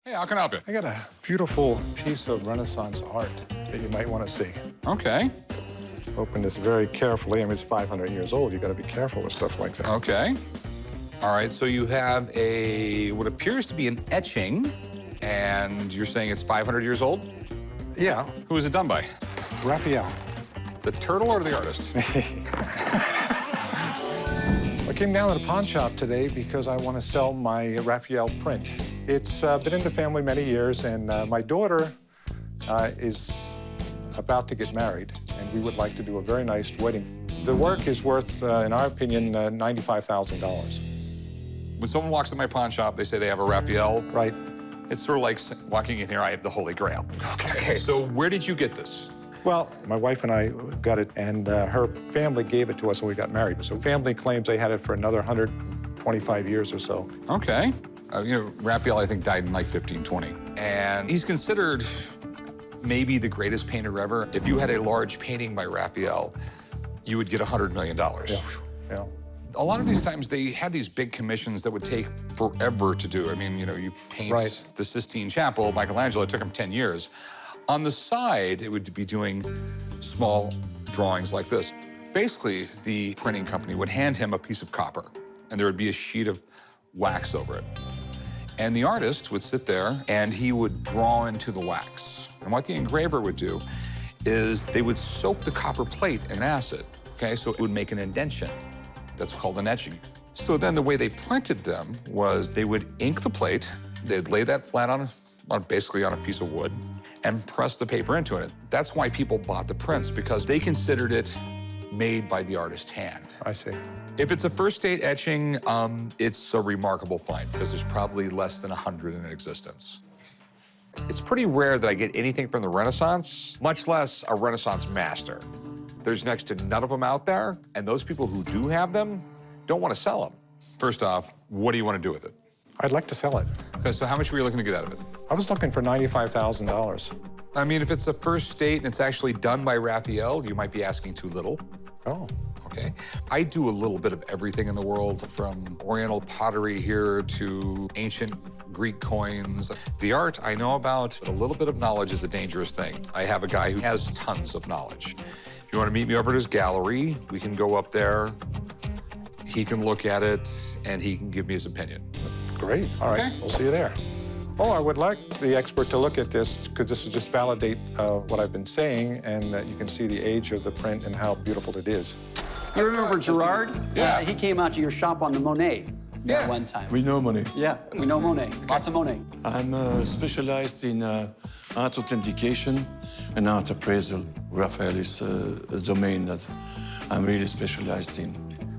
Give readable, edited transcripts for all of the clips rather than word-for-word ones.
Hey, how can I help you? I got a beautiful piece of Renaissance art that you might want to see. Okay. Open this very carefully. I mean, it's 500 years old. You got to be careful with stuff like that. Okay. All right, so you have what appears to be an etching, and you're saying it's 500 years old? Yeah, Who is it done by? Raphael. The turtle or the artist? I came down to the pawn shop today because I want to sell my Raphael print. It's been in the family many years, and my daughter is about to get married, and we would like to do a very nice wedding. The work is worth, in our opinion, $95,000. When someone walks in my pawn shop, they say they have a Raphael. Right. It's sort of like walking in here, I have the Holy Grail. Okay. So where did you get this? Well, my wife and I got it, and her family gave it to us when we got married. So family claims they had it for another 125 years or so. Okay. Raphael, I think, died in like 1520. And he's considered maybe the greatest painter ever. If you had a large painting by Raphael, you would get $100 million. Yeah. A lot of these times, they had these big commissions that would take forever to do. I mean, you paint the Sistine Chapel, Michelangelo, it took him 10 years. On the side, it would be doing small drawings like this. Basically, the printing company would hand him a piece of copper, and there would be a sheet of wax over it. And the artist would sit there, and he would draw into the wax. And what the engraver would do is they would soak the copper plate in acid, okay? So it would make an indentation. That's called an etching. So then the way they printed them was they would ink the plate, they'd lay that flat basically on a piece of wood, and press the paper into it. That's why people bought the prints, because they considered it made by the artist's hand. I see. If it's a first date etching, it's a remarkable find, because there's probably less than 100 in existence. It's pretty rare that I get anything from the Renaissance, much less a Renaissance master. There's next to none of them out there, and those people who do have them don't want to sell them. First off, what do you want to do with it? I'd like to sell it. Okay, so how much were you looking to get out of it? I was looking for $95,000. I mean, if it's a first date and it's actually done by Raphael, you might be asking too little. Oh. Okay. I do a little bit of everything in the world, from Oriental pottery here to ancient Greek coins. The art I know about, but a little bit of knowledge is a dangerous thing. I have a guy who has tons of knowledge. If you want to meet me over at his gallery, we can go up there. He can look at it, and he can give me his opinion. Great. All right. Okay. We'll see you there. Oh, I would like the expert to look at this, because this will just validate what I've been saying, and that you can see the age of the print and how beautiful it is. You remember Gerard? Yeah. He came out to your shop on the Monet one time. We know Monet. Yeah, we know Monet. Lots of Monet. I'm specialized in art authentication and art appraisal. Raphael is a domain that I'm really specialized in.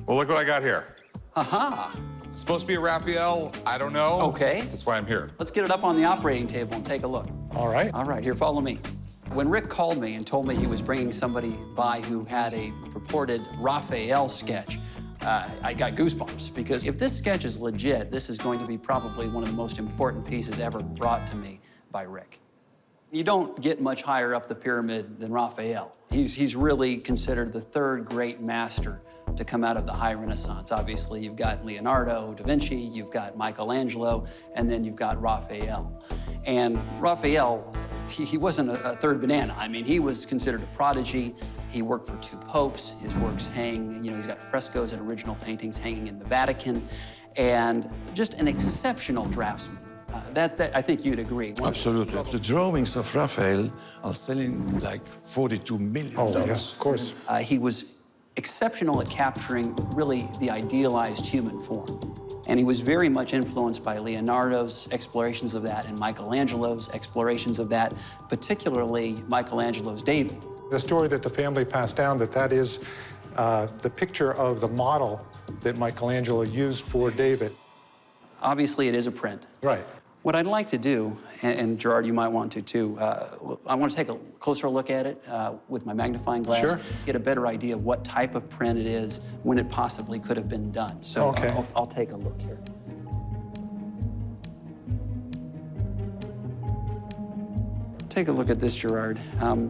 Well, look what I got here. Aha. It's supposed to be a Raphael. I don't know. Okay. That's why I'm here. Let's get it up on the operating table and take a look. All right. All right, here, follow me. When Rick called me and told me he was bringing somebody by who had a purported Raphael sketch, I got goosebumps, because if this sketch is legit, this is going to be probably one of the most important pieces ever brought to me by Rick. You don't get much higher up the pyramid than Raphael. He's really considered the third great master to come out of the high Renaissance. Obviously, you've got Leonardo da Vinci, you've got Michelangelo, and then you've got Raphael. And Raphael, he wasn't a third banana. I mean, he was considered a prodigy. He worked for 2 popes. His works hang, he's got frescoes and original paintings hanging in the Vatican, and just an exceptional draftsman. That I think you'd agree. Absolutely. The drawings of Raphael are selling like $42 million. Oh, yes, of course. He was exceptional at capturing really the idealized human form. And he was very much influenced by Leonardo's explorations of that and Michelangelo's explorations of that, particularly Michelangelo's David. The story that the family passed down, that is the picture of the model that Michelangelo used for David. Obviously, it is a print. Right. What I'd like to do, and Gerard, you might want to too, I want to take a closer look at it with my magnifying glass, Sure. get a better idea of what type of print it is, when it possibly could have been done. So Okay. I'll take a look here. Take a look at this, Gerard.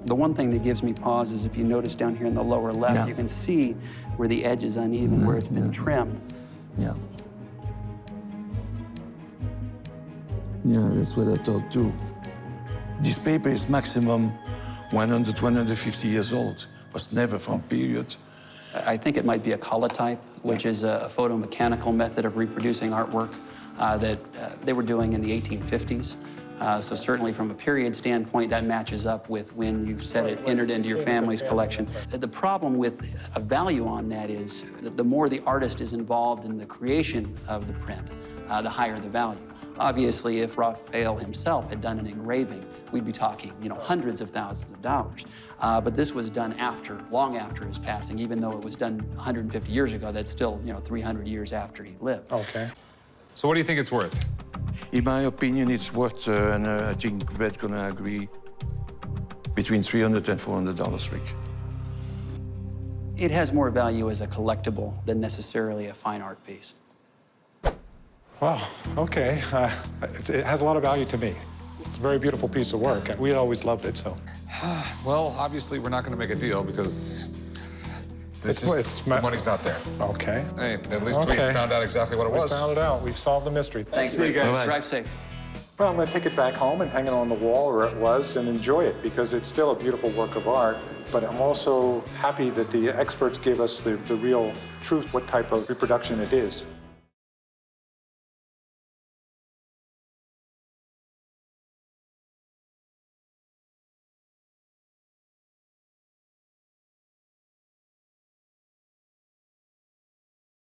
The one thing that gives me pause is if you notice down here in the lower left, Yeah. you can see where the edge is uneven, where it's been trimmed. Yeah. Yeah, that's what I thought too. This paper is maximum 100, 150 years old. Was never from period. I think it might be a collotype, which is a photomechanical method of reproducing artwork that they were doing in the 1850s. So certainly from a period standpoint, that matches up with when you said it entered into your family's collection. The problem with a value on that is that the more the artist is involved in the creation of the print, the higher the value. Obviously, if Raphael himself had done an engraving, we'd be talking, hundreds of thousands of dollars. But this was done long after his passing, even though it was done 150 years ago. That's still, 300 years after he lived. Okay. So what do you think it's worth? In my opinion, it's worth, and I think Red's gonna agree, between $300 and $400, Rick. It has more value as a collectible than necessarily a fine art piece. Wow, okay. It has a lot of value to me. It's a very beautiful piece of work. We always loved it, so. Well, obviously, we're not going to make a deal because It's the money's not there. Okay. Hey, at least we Okay. found out exactly what it We was. found it out. We've solved the mystery. Thanks, you guys. Bye-bye. Drive safe. Well, I'm going to take it back home and hang it on the wall where it was and enjoy it because it's still a beautiful work of art. But I'm also happy that the experts gave us the real truth, what type of reproduction it is.